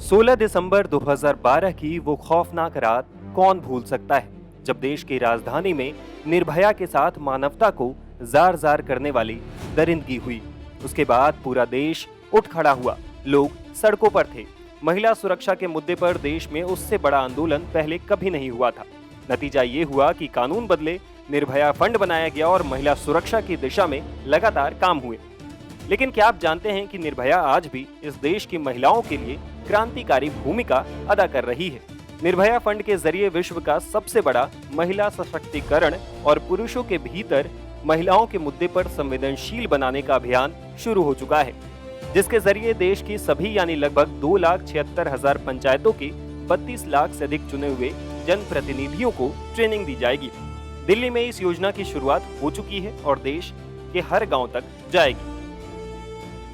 16 दिसंबर 2012 की वो खौफनाक रात कौन भूल सकता है, जब देश की राजधानी में निर्भया के साथ मानवता को जार जार करने वाली दरिंदगी हुई। उसके बाद पूरा देश उठ खड़ा हुआ, लोग सड़कों पर थे। महिला सुरक्षा के मुद्दे पर देश में उससे बड़ा आंदोलन पहले कभी नहीं हुआ था। नतीजा ये हुआ कि कानून बदले, निर्भया फंड बनाया गया और महिला सुरक्षा की दिशा में लगातार काम हुए। लेकिन क्या आप जानते हैं कि निर्भया आज भी इस देश की महिलाओं के लिए क्रांतिकारी भूमिका अदा कर रही है। निर्भया फंड के जरिए विश्व का सबसे बड़ा महिला सशक्तिकरण और पुरुषों के भीतर महिलाओं के मुद्दे पर संवेदनशील बनाने का अभियान शुरू हो चुका है, जिसके जरिए देश की सभी यानी लगभग 2,76,000 पंचायतों के 32 लाख से अधिक चुने हुए जनप्रतिनिधियों को ट्रेनिंग दी जाएगी। दिल्ली में इस योजना की शुरुआत हो चुकी है और देश के हर गांव तक जाएगी।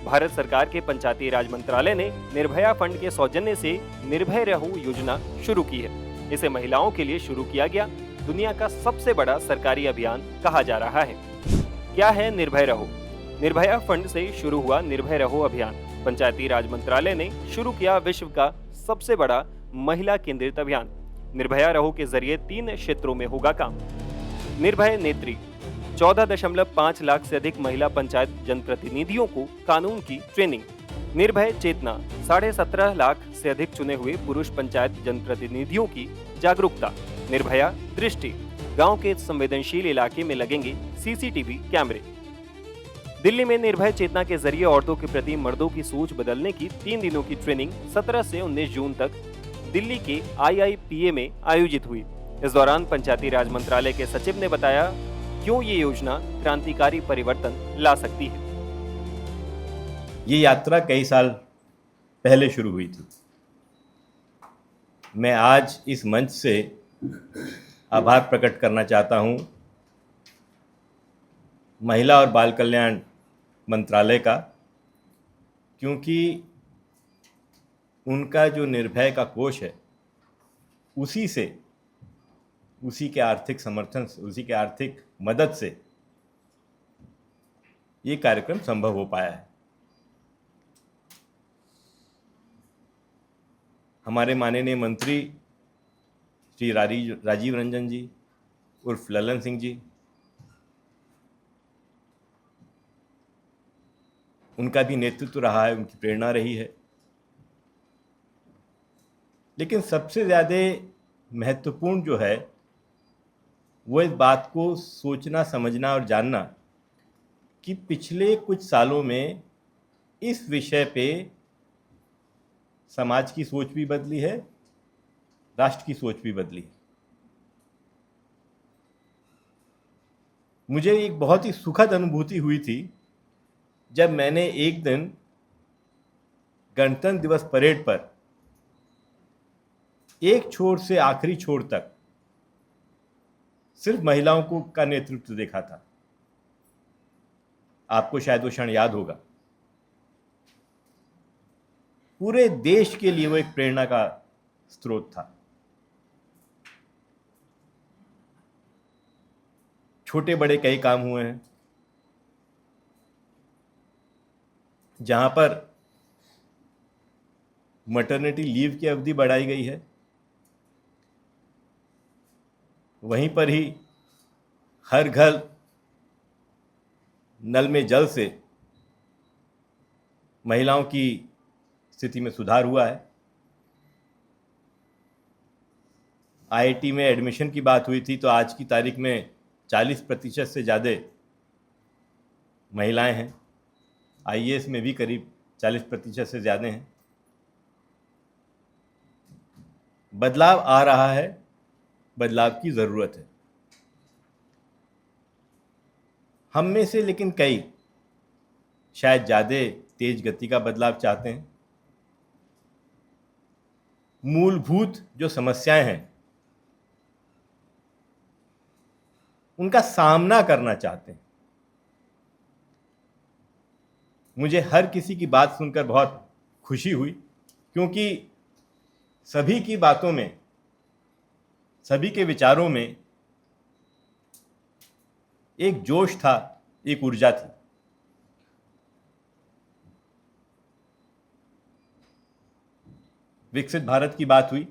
भारत सरकार के पंचायती राज मंत्रालय ने निर्भया फंड के सौजन्य से निर्भय रहो योजना शुरू की है। इसे महिलाओं के लिए शुरू किया गया दुनिया का सबसे बड़ा सरकारी अभियान कहा जा रहा है। क्या है निर्भय रहो? निर्भया फंड से शुरू हुआ निर्भय रहो अभियान पंचायती राज मंत्रालय ने शुरू किया विश्व का सबसे बड़ा महिला केंद्रित अभियान। निर्भया रहो के जरिए 3 क्षेत्रों में होगा काम। निर्भय नेत्री, 14.5 लाख से अधिक महिला पंचायत जनप्रतिनिधियों को कानून की ट्रेनिंग। निर्भय चेतना, 17.5 लाख से अधिक चुने हुए पुरुष पंचायत जनप्रतिनिधियों की जागरूकता। निर्भया दृष्टि, गांव के संवेदनशील इलाके में लगेंगे सीसीटीवी कैमरे। दिल्ली में निर्भय चेतना के जरिए औरतों के प्रति मर्दों की सोच बदलने की 3 दिनों की ट्रेनिंग 17 से 19 जून तक दिल्ली के IIPA में आयोजित हुई। इस दौरान पंचायती राज मंत्रालय के सचिव ने बताया क्यों ये योजना क्रांतिकारी परिवर्तन ला सकती है। ये यात्रा कई साल पहले शुरू हुई थी। मैं आज इस मंच से आभार प्रकट करना चाहता हूं महिला और बाल कल्याण मंत्रालय का, क्योंकि उनका जो निर्भय का कोष है उसी के आर्थिक समर्थन से, उसी के आर्थिक मदद से ये कार्यक्रम संभव हो पाया है। हमारे माननीय मंत्री श्री राजीव रंजन जी उर्फ ललन सिंह जी, उनका भी नेतृत्व रहा है, उनकी प्रेरणा रही है। लेकिन सबसे ज़्यादा महत्वपूर्ण जो है वो इस बात को सोचना, समझना और जानना कि पिछले कुछ सालों में इस विषय पे समाज की सोच भी बदली है, राष्ट्र की सोच भी बदली है। मुझे एक बहुत ही सुखद अनुभूति हुई थी जब मैंने एक दिन गणतंत्र दिवस परेड पर एक छोर से आखिरी छोर तक सिर्फ महिलाओं को का नेतृत्व देखा था। आपको शायद वो क्षण याद होगा। पूरे देश के लिए वो एक प्रेरणा का स्रोत था। छोटे बड़े कई काम हुए हैं जहां पर मैटरनिटी लीव की अवधि बढ़ाई गई है, वहीं पर ही हर घर नल में जल से महिलाओं की स्थिति में सुधार हुआ है। IIT में एडमिशन की बात हुई थी तो आज की तारीख में 40% से ज़्यादा महिलाएं हैं। IAS में भी करीब 40% से ज़्यादा हैं। बदलाव आ रहा है, बदलाव की ज़रूरत है। हम में से लेकिन कई शायद ज़्यादा तेज गति का बदलाव चाहते हैं। मूलभूत जो समस्याएं हैं उनका सामना करना चाहते हैं। मुझे हर किसी की बात सुनकर बहुत खुशी हुई, क्योंकि सभी की बातों में, सभी के विचारों में एक जोश था, एक ऊर्जा थी। विकसित भारत की बात हुई।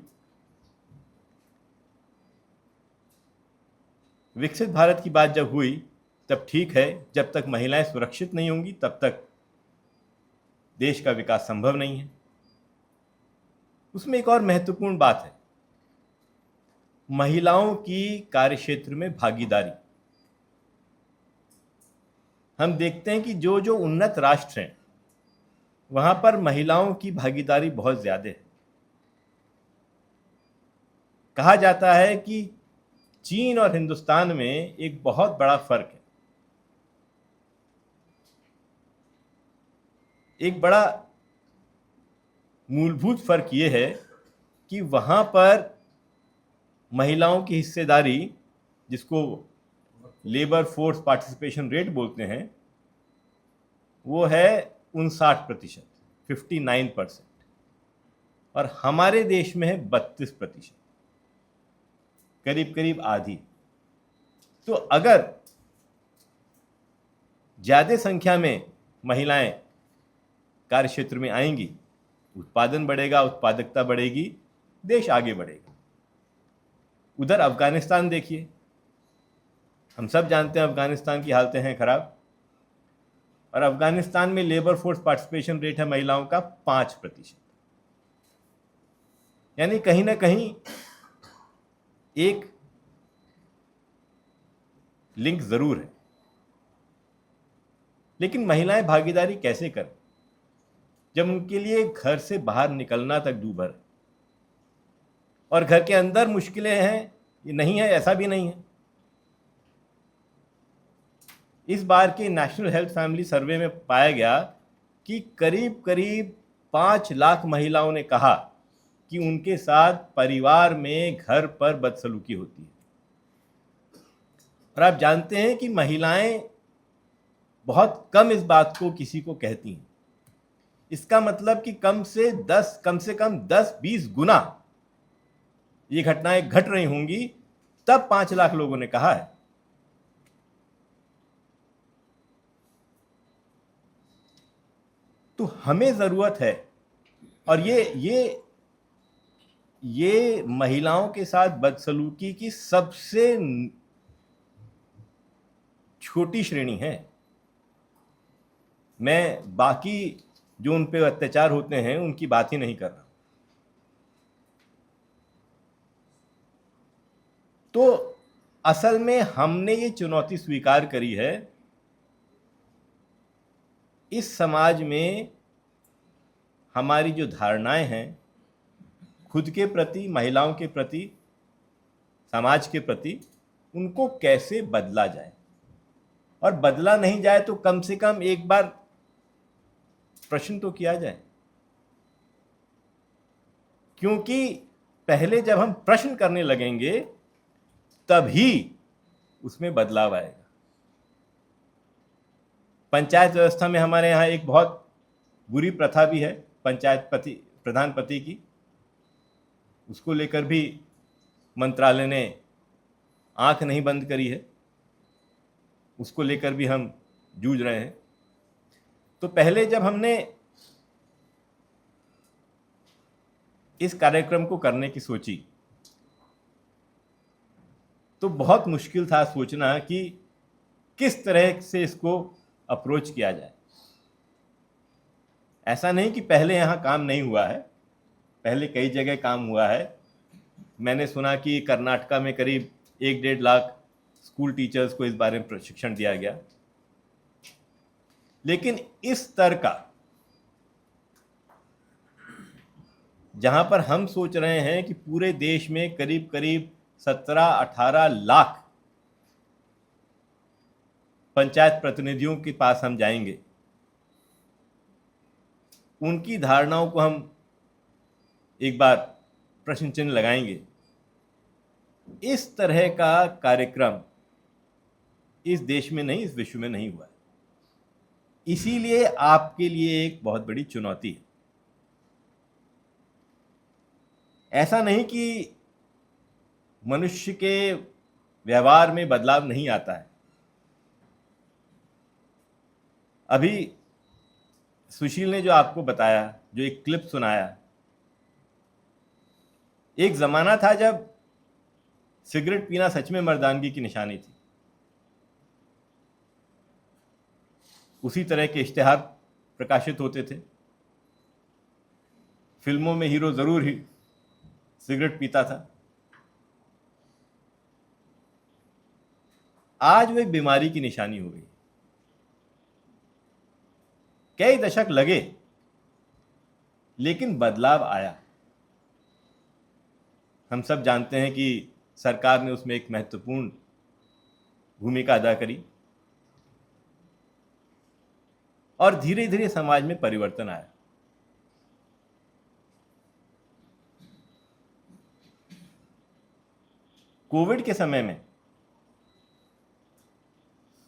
विकसित भारत की बात जब हुई तब ठीक है, जब तक महिलाएं सुरक्षित नहीं होंगी तब तक देश का विकास संभव नहीं है। उसमें एक और महत्वपूर्ण बात है, महिलाओं की कार्यक्षेत्र में भागीदारी। हम देखते हैं कि जो जो उन्नत राष्ट्र हैं वहां पर महिलाओं की भागीदारी बहुत ज्यादा है। कहा जाता है कि चीन और हिंदुस्तान में एक बहुत बड़ा फर्क है। एक बड़ा मूलभूत फर्क यह है कि वहां पर महिलाओं की हिस्सेदारी, जिसको लेबर फोर्स पार्टिसिपेशन रेट बोलते हैं, वो है 59%, 59%, और हमारे देश में है 32%, करीब करीब आधी। तो अगर ज्यादा संख्या में महिलाएं कार्यक्षेत्र में आएंगी, उत्पादन बढ़ेगा, उत्पादकता बढ़ेगी, देश आगे बढ़ेगा। उधर अफगानिस्तान देखिए, हम सब जानते हैं अफगानिस्तान की हालतें हैं खराब, और अफगानिस्तान में लेबर फोर्स पार्टिसिपेशन रेट है महिलाओं का 5%। यानी कहीं ना कहीं एक लिंक जरूर है। लेकिन महिलाएं भागीदारी कैसे करें जब उनके लिए घर से बाहर निकलना तक दूभर है, और घर के अंदर मुश्किलें हैं? ये नहीं है, ऐसा भी नहीं है। इस बार के नेशनल हेल्थ फैमिली सर्वे में पाया गया कि करीब करीब 5 लाख महिलाओं ने कहा कि उनके साथ परिवार में, घर पर बदसलूकी होती है। और आप जानते हैं कि महिलाएं बहुत कम इस बात को किसी को कहती हैं। इसका मतलब कि कम से कम 10-20 गुना ये घटनाएं घट रही होंगी, तब 5 लाख लोगों ने कहा है। तो हमें जरूरत है, और ये महिलाओं के साथ बदसलूकी की सबसे छोटी श्रेणी है। मैं बाकी जो उन पे अत्याचार होते हैं उनकी बात ही नहीं कर रहा। तो असल में हमने ये चुनौती स्वीकार करी है, इस समाज में हमारी जो धारणाएं हैं खुद के प्रति, महिलाओं के प्रति, समाज के प्रति, उनको कैसे बदला जाए। और बदला नहीं जाए तो कम से कम एक बार प्रश्न तो किया जाए, क्योंकि पहले जब हम प्रश्न करने लगेंगे तभी उसमें बदलाव आएगा। पंचायत व्यवस्था में हमारे यहाँ एक बहुत बुरी प्रथा भी है, पंचायत प्रधान पति की। उसको लेकर भी मंत्रालय ने आंख नहीं बंद करी है, उसको लेकर भी हम जूझ रहे हैं। तो पहले जब हमने इस कार्यक्रम को करने की सोची तो बहुत मुश्किल था सोचना कि किस तरह से इसको अप्रोच किया जाए। ऐसा नहीं कि पहले यहाँ काम नहीं हुआ है, पहले कई जगह काम हुआ है। मैंने सुना कि कर्नाटका में करीब 1-1.5 लाख स्कूल टीचर्स को इस बारे में प्रशिक्षण दिया गया। लेकिन इस स्तर का, जहां पर हम सोच रहे हैं कि पूरे देश में करीब करीब 17-18 लाख पंचायत प्रतिनिधियों के पास हम जाएंगे, उनकी धारणाओं को हम एक बार प्रश्न चिन्ह लगाएंगे। इस तरह का कार्यक्रम इस देश में नहीं, इस विश्व में नहीं हुआ है। इसीलिए आपके लिए एक बहुत बड़ी चुनौती है। ऐसा नहीं कि मनुष्य के व्यवहार में बदलाव नहीं आता है। अभी सुशील ने जो आपको बताया, जो एक क्लिप सुनाया, एक ज़माना था जब सिगरेट पीना सच में मर्दानगी की निशानी थी। उसी तरह के इश्तिहार प्रकाशित होते थे। फिल्मों में हीरो ज़रूर ही सिगरेट पीता था। आज वो एक बीमारी की निशानी हो गई। कई दशक लगे, लेकिन बदलाव आया। हम सब जानते हैं कि सरकार ने उसमें एक महत्वपूर्ण भूमिका अदा करी और धीरे धीरे समाज में परिवर्तन आया। कोविड के समय में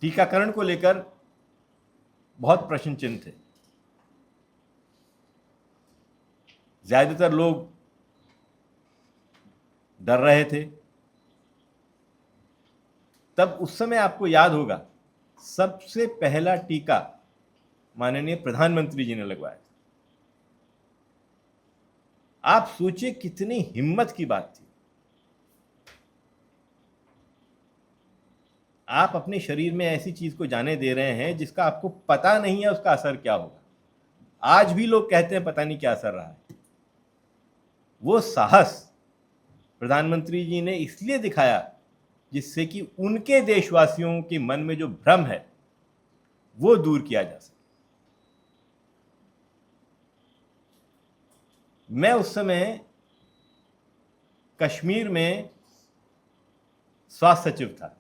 टीकाकरण को लेकर बहुत प्रश्न चिन्ह थे। ज्यादातर लोग डर रहे थे। तब उस समय आपको याद होगा, सबसे पहला टीका माननीय प्रधानमंत्री जी ने लगवाया था। आप सोचिए कितनी हिम्मत की बात थी। आप अपने शरीर में ऐसी चीज को जाने दे रहे हैं जिसका आपको पता नहीं है उसका असर क्या होगा। आज भी लोग कहते हैं पता नहीं क्या असर रहा है। वो साहस प्रधानमंत्री जी ने इसलिए दिखाया जिससे कि उनके देशवासियों के मन में जो भ्रम है वो दूर किया जा सके। मैं उस समय कश्मीर में स्वास्थ्य सचिव था।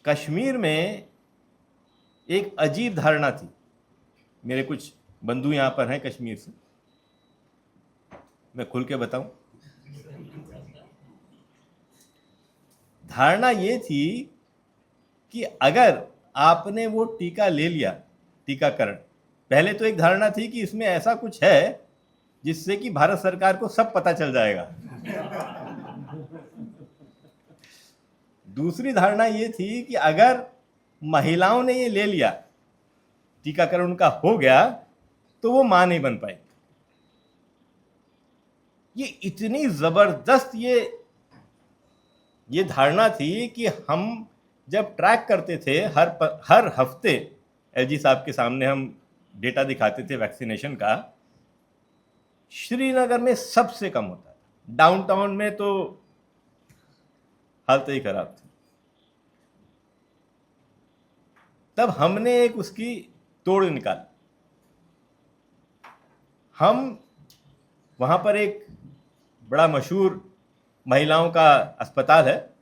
कश्मीर में एक अजीब धारणा थी। मेरे कुछ बंधु यहां पर हैं कश्मीर से, मैं खुल के बताऊं। धारणा ये थी कि अगर आपने वो टीका ले लिया, टीकाकरण, पहले तो एक धारणा थी कि इसमें ऐसा कुछ है जिससे कि भारत सरकार को सब पता चल जाएगा। दूसरी धारणा ये थी कि अगर महिलाओं ने ये ले लिया, टीकाकरण उनका हो गया, तो वो मां नहीं बन पाई। ये इतनी जबरदस्त ये धारणा थी कि हम जब ट्रैक करते थे हर हफ्ते एलजी साहब के सामने हम डेटा दिखाते थे वैक्सीनेशन का, श्रीनगर में सबसे कम होता था। डाउनटाउन में तो हालत ही खराब थी। तब हमने एक उसकी तोड़ निकाली। हम वहां पर एक बड़ा मशहूर महिलाओं का अस्पताल है,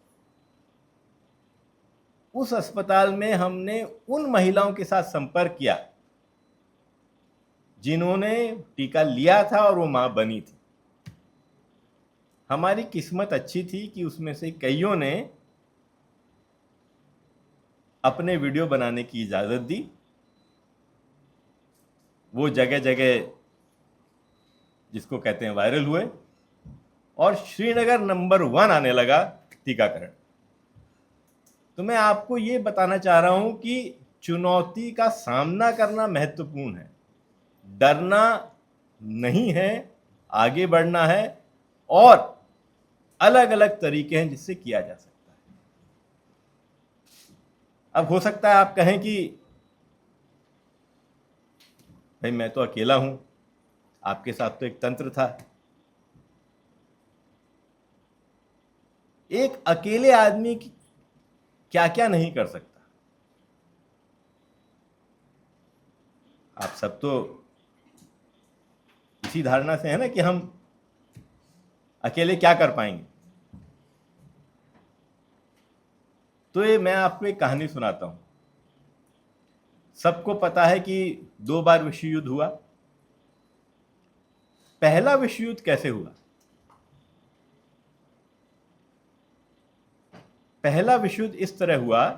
उस अस्पताल में हमने उन महिलाओं के साथ संपर्क किया जिन्होंने टीका लिया था और वो मां बनी थी। हमारी किस्मत अच्छी थी कि उसमें से कईयों ने अपने वीडियो बनाने की इजाजत दी। वो जगह जगह जिसको कहते हैं वायरल हुए और श्रीनगर नंबर 1 आने लगा टीकाकरण। तो मैं आपको ये बताना चाह रहा हूं कि चुनौती का सामना करना महत्वपूर्ण है, डरना नहीं है, आगे बढ़ना है और अलग अलग तरीके हैं जिससे किया जा सकता है। अब हो सकता है आप कहें कि भाई मैं तो अकेला हूं, आपके साथ तो एक तंत्र था। एक अकेले आदमी क्या क्या नहीं कर सकता। आप सब तो इसी धारणा से है ना कि हम अकेले क्या कर पाएंगे। तो ये मैं आपको एक कहानी सुनाता हूं। सबको पता है कि 2 बार विश्व युद्ध हुआ। पहला विश्व युद्ध कैसे हुआ? पहला विश्व युद्ध इस तरह हुआ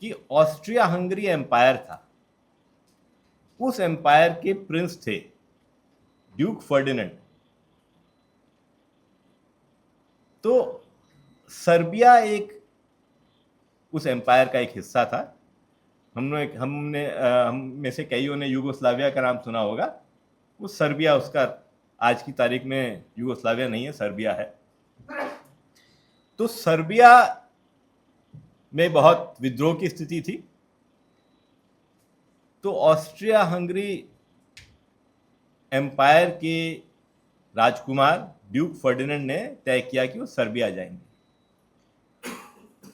कि ऑस्ट्रिया हंगरी एम्पायर था। उस एम्पायर के प्रिंस थे ड्यूक फर्डिनेंड। तो सर्बिया एक उस एम्पायर का एक हिस्सा था। हम में से कईयों ने यूगोस्लाविया का नाम सुना होगा। वो सर्बिया उसका आज की तारीख में यूगोस्लाविया नहीं है, सर्बिया है। तो सर्बिया में बहुत विद्रोह की स्थिति थी। तो ऑस्ट्रिया हंगरी एम्पायर के राजकुमार ड्यूक फर्डिनेंड ने तय किया कि वो सर्बिया जाएंगे।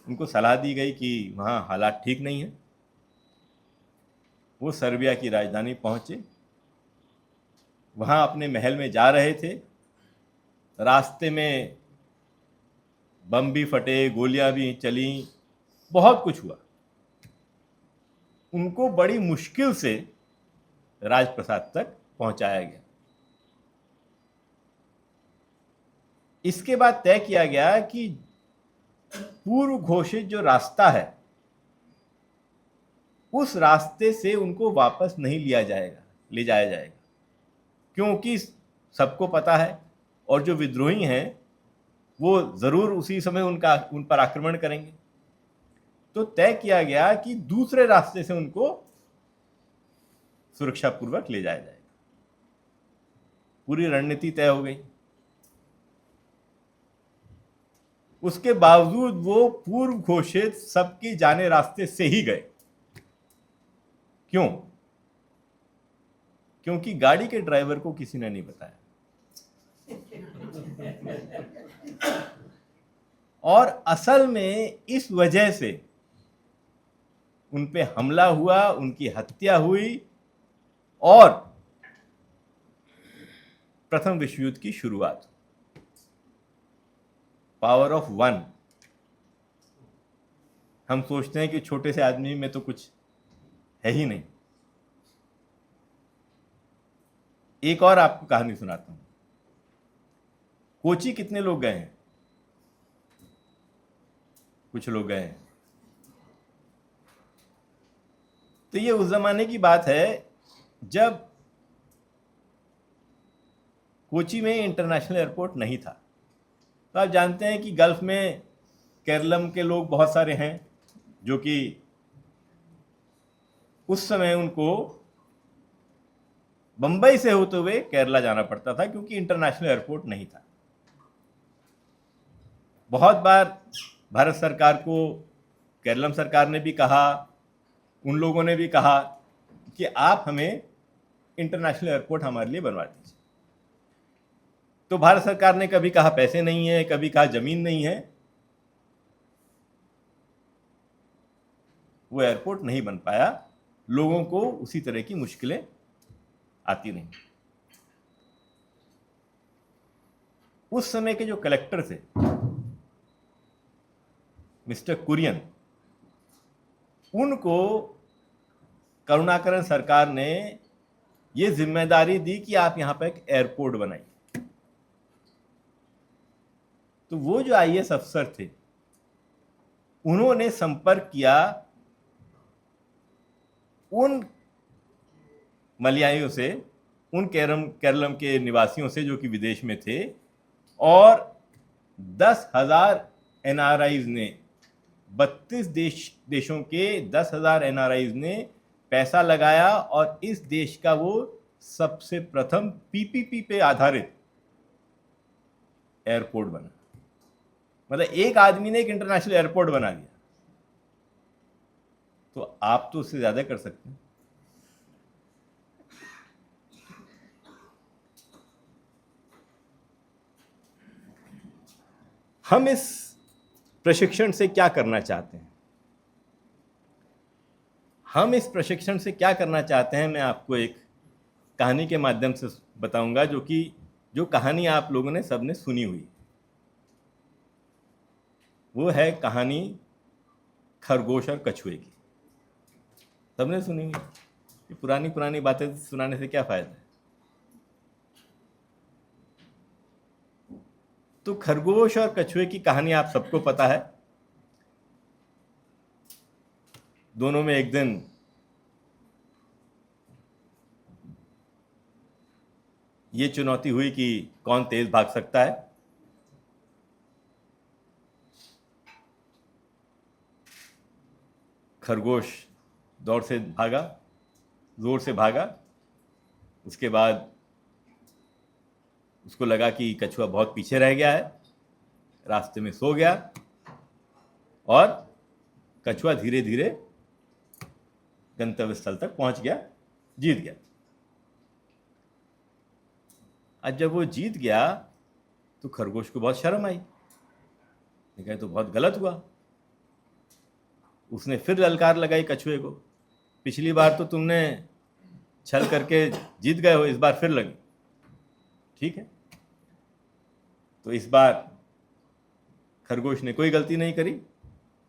उनको सलाह दी गई कि वहाँ हालात ठीक नहीं है। वो सर्बिया की राजधानी पहुंचे। वहाँ अपने महल में जा रहे थे। रास्ते में बम भी फटे, गोलियां भी चली, बहुत कुछ हुआ। उनको बड़ी मुश्किल से राजप्रसाद तक पहुंचाया गया। इसके बाद तय किया गया कि पूर्व घोषित जो रास्ता है उस रास्ते से उनको वापस नहीं ले जाया जाएगा, क्योंकि सबको पता है और जो विद्रोही हैं वो जरूर उसी समय उन पर आक्रमण करेंगे। तो तय किया गया कि दूसरे रास्ते से उनको सुरक्षापूर्वक ले जाया जाएगा। पूरी रणनीति तय हो गई। उसके बावजूद वो पूर्व घोषित सबके जाने रास्ते से ही गए। क्यों? क्योंकि गाड़ी के ड्राइवर को किसी ने नहीं बताया। और असल में इस वजह से उन पे हमला हुआ, उनकी हत्या हुई और प्रथम विश्व युद्ध की शुरुआत। Power of one. हम सोचते हैं कि छोटे से आदमी में तो कुछ है ही नहीं। एक और आपको कहानी सुनाता हूं। कोची कितने लोग गए हैं? कुछ लोग गए हैं। तो ये उस जमाने की बात है जब कोची में इंटरनेशनल एयरपोर्ट नहीं था। तो आप जानते हैं कि गल्फ में केरलम के लोग बहुत सारे हैं जो कि उस समय उनको बंबई से होते हुए केरला जाना पड़ता था, क्योंकि इंटरनेशनल एयरपोर्ट नहीं था। बहुत बार भारत सरकार को केरलम सरकार ने भी कहा, उन लोगों ने भी कहा कि आप हमें इंटरनेशनल एयरपोर्ट हमारे लिए बनवा दीजिए। तो भारत सरकार ने कभी कहा पैसे नहीं है, कभी कहा जमीन नहीं है। वो एयरपोर्ट नहीं बन पाया। लोगों को उसी तरह की मुश्किलें आती रहीं। उस समय के जो कलेक्टर थे मिस्टर कुरियन, उनको करुणाकरन सरकार ने ये जिम्मेदारी दी कि आप यहां पर एक एयरपोर्ट बनाइए। तो वो जो आईएएस अफसर थे उन्होंने संपर्क किया उन मलयाइयों से, उन केरलम के निवासियों से जो कि विदेश में थे, और 10,000 एनआरआईज ने, 32 देशों के 10,000 एनआरआईज ने पैसा लगाया और इस देश का वो सबसे प्रथम पीपीपी पे आधारित एयरपोर्ट बना। मतलब एक आदमी ने एक इंटरनेशनल एयरपोर्ट बना दिया। तो आप तो उससे ज्यादा कर सकते हैं। हम इस प्रशिक्षण से क्या करना चाहते हैं? हम इस प्रशिक्षण से क्या करना चाहते हैं, मैं आपको एक कहानी के माध्यम से बताऊंगा, जो कहानी आप लोगों ने सबने सुनी हुई। वो है कहानी खरगोश और कछुए की। सबने सुनी हुई। ये पुरानी बातें सुनाने से क्या फायदा है? तो खरगोश और कछुए की कहानी आप सबको पता है। दोनों में एक दिन ये चुनौती हुई कि कौन तेज भाग सकता है। खरगोश दौड़ से भागा, जोर से भागा। उसके बाद उसको लगा कि कछुआ बहुत पीछे रह गया है, रास्ते में सो गया और कछुआ धीरे धीरे गंतव्य स्थल तक पहुंच गया, जीत गया। आज जब वो जीत गया तो खरगोश को बहुत शर्म आई, देखा तो बहुत गलत हुआ। उसने फिर ललकार लगाई कछुए को, पिछली बार तो तुमने छल करके जीत गए हो, इस बार फिर लगी। ठीक है, तो इस बार खरगोश ने कोई गलती नहीं करी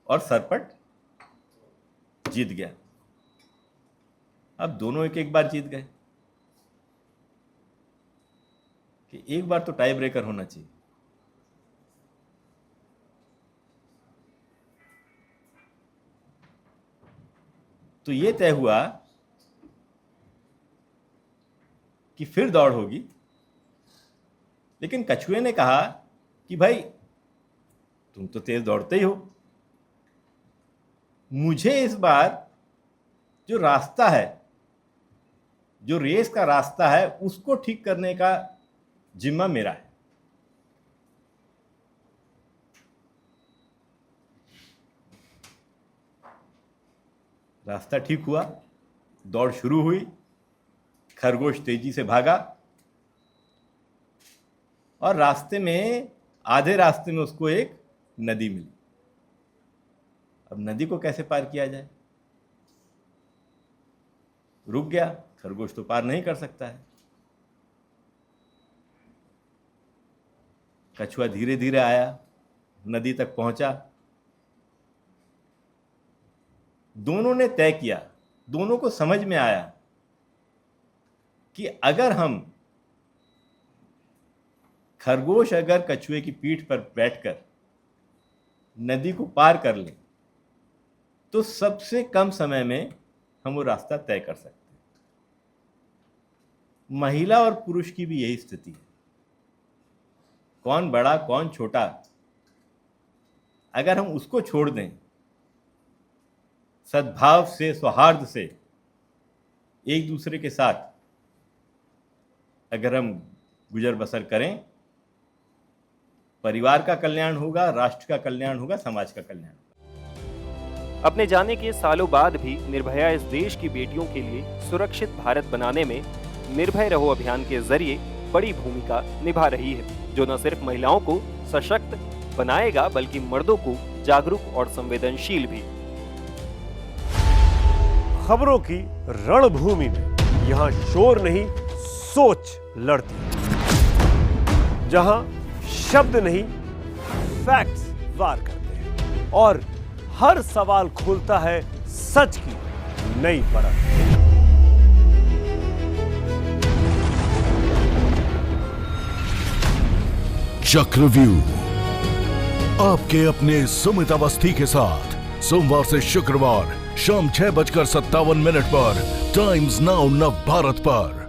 और सरपट जीत गया। अब दोनों एक एक बार जीत गए कि एक बार तो टाई ब्रेकर होना चाहिए। तो ये तय हुआ कि फिर दौड़ होगी, लेकिन कछुए ने कहा कि भाई तुम तो तेज दौड़ते ही हो, मुझे इस बार जो रास्ता है, जो रेस का रास्ता है, उसको ठीक करने का जिम्मा मेरा है। रास्ता ठीक हुआ, दौड़ शुरू हुई, खरगोश तेजी से भागा और रास्ते में, आधे रास्ते में उसको एक नदी मिली। अब नदी को कैसे पार किया जाए? रुक गया, खरगोश तो पार नहीं कर सकता है। कछुआ धीरे धीरे आया, नदी तक पहुंचा। दोनों ने तय किया, दोनों को समझ में आया कि अगर हम, खरगोश अगर कछुए की पीठ पर बैठकर नदी को पार कर ले तो सबसे कम समय में हम वो रास्ता तय कर सकते हैं। महिला और पुरुष की भी यही स्थिति है, कौन बड़ा कौन छोटा, अगर हम उसको छोड़ दें, सद्भाव से, सौहार्द से एक दूसरे के साथ अगर हम गुजर बसर करें, परिवार का कल्याण होगा, राष्ट्र का कल्याण होगा, समाज का कल्याण। अपने जाने के सालों बाद भी निर्भया इस देश की बेटियों के लिए सुरक्षित भारत बनाने में निर्भय रहो अभियान के जरिए बड़ी भूमिका निभा रही है, जो न सिर्फ महिलाओं को सशक्त बनाएगा बल्कि मर्दों को जागरूक और संवेदनशील भी। खबरों की रणभूमि में यहाँ शोर नहीं, सोच लड़ती है, जहां शब्द नहीं, फैक्ट्स वार करते हैं और हर सवाल खोलता है सच की नई परत। चक्रव्यूह आपके अपने सुमित अवस्थी के साथ सोमवार से शुक्रवार शाम 6:57 पर टाइम्स नाउ नव भारत पर।